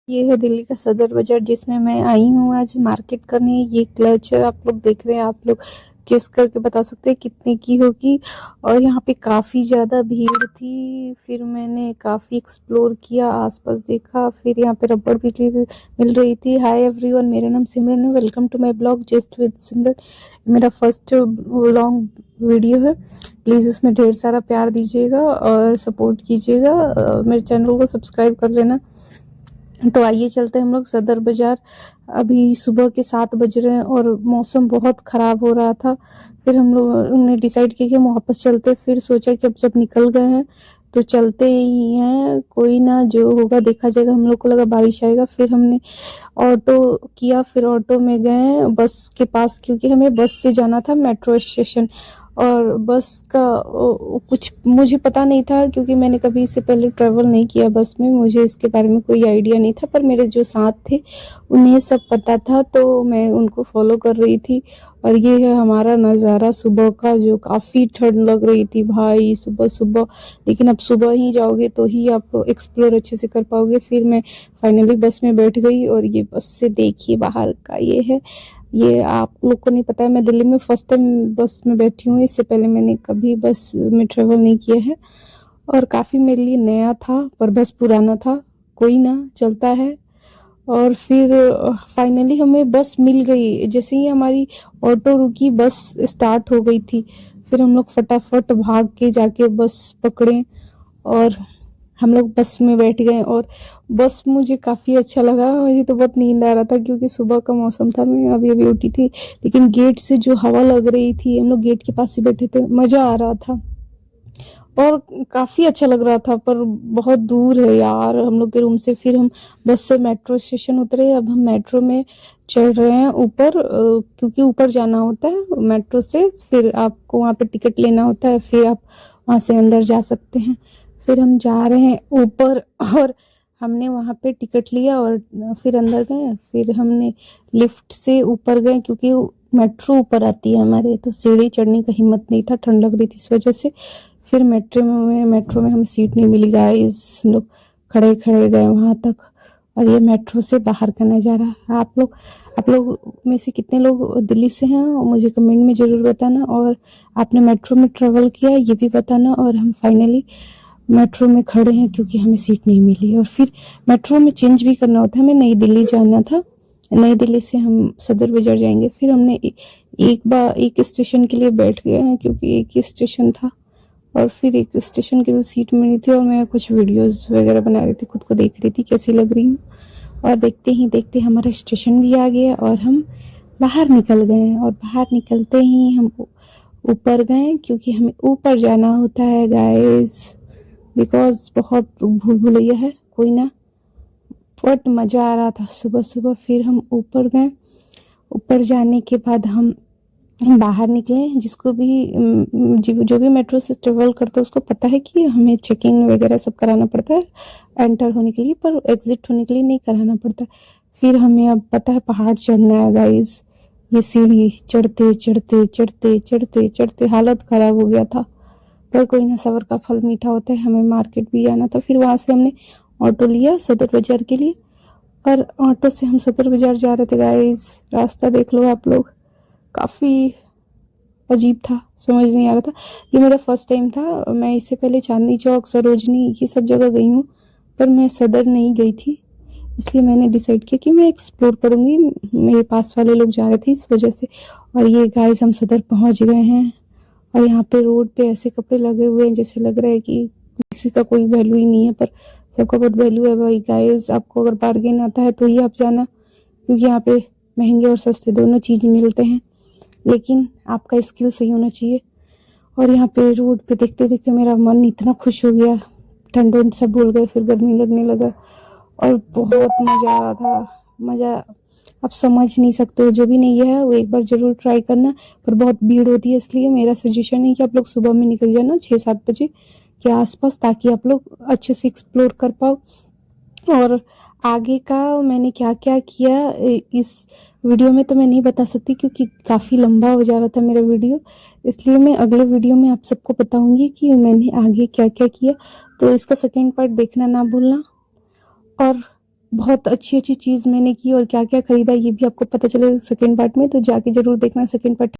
ये है दिल्ली का सदर बाजार जिसमें मैं आई हूँ आज मार्केट करने। ये क्लचर आप लोग देख रहे हैं, आप लोग गेस करके बता सकते हैं कितने की होगी। और यहाँ पे काफ़ी ज़्यादा भीड़ थी। फिर मैंने काफ़ी एक्सप्लोर किया, आसपास देखा। फिर यहाँ पे रबड़ भी मिल रही थी। हाय एवरीवन, मेरा नाम सिमरन है। Welcome to my blog just with Simran. मेरा फर्स्ट लॉन्ग वीडियो है। प्लीज़ इसमें ढेर सारा प्यार दीजिएगा और सपोर्ट कीजिएगा। मेरे चैनल को सब्सक्राइब कर लेना। तो आइए चलते हैं हम लोग सदर बाजार। अभी सुबह के 7 बज रहे हैं और मौसम बहुत ख़राब हो रहा था। फिर हम लोग ने डिसाइड किया कि हम वापस चलते। फिर सोचा कि अब जब निकल गए हैं तो चलते ही हैं, कोई ना जो होगा देखा जाएगा। हम लोग को लगा बारिश आएगा। फिर हमने ऑटो किया, फिर ऑटो में गए बस के पास, क्योंकि हमें बस से जाना था मेट्रो स्टेशन। और बस का कुछ मुझे पता नहीं था, क्योंकि मैंने कभी इससे पहले ट्रैवल नहीं किया बस में। मुझे इसके बारे में कोई आइडिया नहीं था, पर मेरे जो साथ थे उन्हें सब पता था, तो मैं उनको फॉलो कर रही थी। और ये है हमारा नज़ारा सुबह का, जो काफ़ी ठंड लग रही थी भाई सुबह सुबह। लेकिन अब सुबह ही जाओगे तो ही आप एक्सप्लोर अच्छे से कर पाओगे। फिर मैं फाइनली बस में बैठ गई और ये बस से देखिए बाहर का ये है। ये आप लोग को नहीं पता है, मैं दिल्ली में फर्स्ट टाइम बस में बैठी हूँ। इससे पहले मैंने कभी बस में ट्रेवल नहीं किया है और काफ़ी मेरे लिए नया था, पर बस पुराना था। कोई ना, चलता है। और फिर फाइनली हमें बस मिल गई। जैसे ही हमारी ऑटो रुकी, बस स्टार्ट हो गई थी। फिर हम लोग फटाफट भाग के जाके बस पकड़े और हम लोग बस में बैठ गए। और बस मुझे काफ़ी अच्छा लगा। मुझे तो बहुत नींद आ रहा था क्योंकि सुबह का मौसम था, मैं अभी अभी उठी थी। लेकिन गेट से जो हवा लग रही थी, हम लोग गेट के पास ही बैठे थे, मज़ा आ रहा था और काफ़ी अच्छा लग रहा था। पर बहुत दूर है यार हम लोग के रूम से। फिर हम बस से मेट्रो स्टेशन उतरे। अब हम मेट्रो में चढ़ रहे हैं ऊपर, क्योंकि ऊपर जाना होता है मेट्रो से। फिर आपको वहाँ पे टिकट लेना होता है, फिर आप वहाँ से अंदर जा सकते हैं। फिर हम जा रहे हैं ऊपर और हमने वहाँ पे टिकट लिया और फिर अंदर गए। फिर हमने लिफ्ट से ऊपर गए, क्योंकि मेट्रो ऊपर आती है हमारे, तो सीढ़ी चढ़ने का हिम्मत नहीं था, ठंड लग रही थी इस वजह से। फिर मेट्रो में हमें सीट नहीं मिली गाइस। हम लोग खड़े खड़े गए वहाँ तक। और ये मेट्रो से बाहर का नज़ारा। आप लोग में से कितने लोग दिल्ली से हैं मुझे कमेंट में ज़रूर बताना। और आपने मेट्रो में ट्रेवल किया ये भी बताना। और हम फाइनली मेट्रो में खड़े हैं क्योंकि हमें सीट नहीं मिली। और फिर मेट्रो में चेंज भी करना होता है, हमें नई दिल्ली जाना था। नई दिल्ली से हम सदर बाजार जाएंगे। फिर हमने एक स्टेशन के लिए बैठ गए हैं, क्योंकि एक ही स्टेशन था। और फिर एक स्टेशन की सीट मिली थी और मैं कुछ वीडियोस वगैरह बना रही थी, खुद को देख रही थी कैसी लग रही हूँ। और देखते ही देखते हमारा स्टेशन भी आ गया और हम बाहर निकल गए। और बाहर निकलते ही हम ऊपर गए, क्योंकि हमें ऊपर जाना होता है गाइस, बिकॉज बहुत भूल भुलैया है। कोई ना, बहुत मज़ा आ रहा था सुबह सुबह। फिर हम ऊपर गए। ऊपर जाने के बाद हम बाहर निकले। जिसको भी जो भी मेट्रो से ट्रेवल करता है उसको पता है कि हमें चेकिंग वगैरह सब कराना पड़ता है एंटर होने के लिए, पर एग्जिट होने के लिए नहीं कराना पड़ता। फिर हमें अब पता है पहाड़ चढ़ना है गाइस। ये सीढ़ी चढ़ते चढ़ते चढ़ते चढ़ते चढ़ते हालत खराब हो गया था, पर कोई ना, सब्र का फल मीठा होता है। हमें मार्केट भी आना था। फिर वहाँ से हमने ऑटो लिया सदर बाजार के लिए, और ऑटो से हम सदर बाजार जा रहे थे गाइस। रास्ता देख लो आप लोग, काफ़ी अजीब था, समझ नहीं आ रहा था। ये मेरा फर्स्ट टाइम था। मैं इससे पहले चांदनी चौक, सरोजनी, ये सब जगह गई हूँ, पर मैं सदर नहीं गई थी। इसलिए मैंने डिसाइड किया कि मैं एक्सप्लोर करूँगी। मेरे पास वाले लोग जा रहे थे इस वजह से। और ये गाइस हम सदर पहुँच गए हैं। और यहाँ पे रोड पे ऐसे कपड़े लगे हुए हैं जैसे लग रहा है कि किसी का कोई वैल्यू ही नहीं है, पर सबका बहुत वैल्यू है भाई गाइस। आपको अगर बार्गेन आता है तो ही आप जाना, क्योंकि यहाँ पे महंगे और सस्ते दोनों चीज़ मिलते हैं, लेकिन आपका स्किल सही होना चाहिए। और यहाँ पे रोड पे देखते देखते मेरा मन इतना खुश हो गया, ठंड वंड सब भूल गए। फिर गर्मी लगने लगा और बहुत मज़ा आ रहा था। मज़ा आप समझ नहीं सकते हो। जो भी नहीं है वो एक बार ज़रूर ट्राई करना, पर बहुत भीड़ होती है, इसलिए मेरा सजेशन है कि आप लोग सुबह में निकल जाना 6-7 बजे के आसपास, ताकि आप लोग अच्छे से एक्सप्लोर कर पाओ। और आगे का मैंने क्या क्या किया इस वीडियो में तो मैं नहीं बता सकती, क्योंकि काफ़ी लंबा हो जा रहा था मेरा वीडियो। इसलिए मैं अगले वीडियो में आप सबको बताऊंगी कि मैंने आगे क्या क्या किया। तो इसका सेकेंड पार्ट देखना ना भूलना। और बहुत अच्छी अच्छी चीज़ मैंने की और क्या क्या खरीदा ये भी आपको पता चलेगा सेकेंड पार्ट में, तो जाके ज़रूर देखना सेकेंड पार्ट।